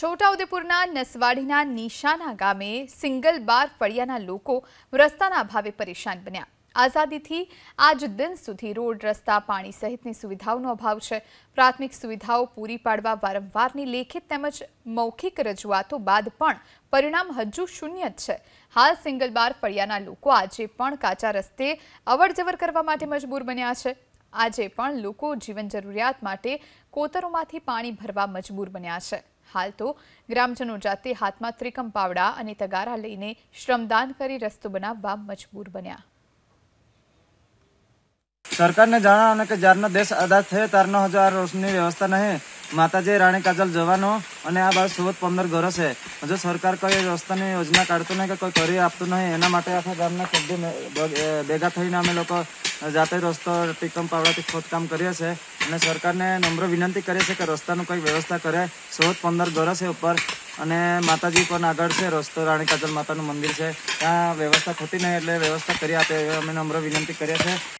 છોટાઉદેપુરના નસવાડીના નિશાના ગામે સિંગલ બાર ફળિયાના લોકો રસ્તાના અભાવે પરેશાન બન્યા। આઝાદીથી આજ દિન સુધી રોડ રસ્તા પાણી સહિતની સુવિધાઓનો અભાવ છે। પ્રાથમિક સુવિધાઓ પૂરી પાડવા વારંવારની લેખિત તેમજ મૌખિક રજૂઆતો બાદ પણ પરિણામ હજુ શૂન્ય જ છે। હાલ સિંગલ બાર ફળિયાના લોકો આજે પણ કાચા રસ્તે અવરજવર કરવા માટે મજબૂર બન્યા છે। આજે પણ લોકો જીવન જરૂરિયાત માટે કોતરોમાંથી પાણી ભરવા મજબૂર બન્યા છે। हाल तो ग्रामजनों जाते हाथ में त्रिकम पावड़ा और तगारा लईने श्रमदान करी रस्तो बनाववा मजबूर बन्या। सरकार ने जाना कि ज्यारनो देश आजाद थे तारनो हजार रोशनी व्यवस्था नहीं माताजी राणी काजल जवानो અને આ બાદ 15 ઘરો છે। જો સરકાર કોઈ રસ્તાની યોજના કાઢતો નહીં કે કોઈ કરી આપતું નહીં એના માટે આખા ગામના સભ્યો ભેગા થઈને અમે લોકો જાતે રસ્તો ટીકમ પાવડાથી ખોદકામ કરીએ છીએ અને સરકારને નમ્ર વિનંતી કરીએ છીએ કે રસ્તાનું કોઈ વ્યવસ્થા કરે। 15 ઘરો છે ઉપર અને માતાજી પણ આગળ છે રસ્તો રાણી કાજલ માતાનું મંદિર છે ત્યાં વ્યવસ્થા થતી નહીં એટલે વ્યવસ્થા કરી આપે અમે નમ્ર વિનંતી કરીએ છીએ।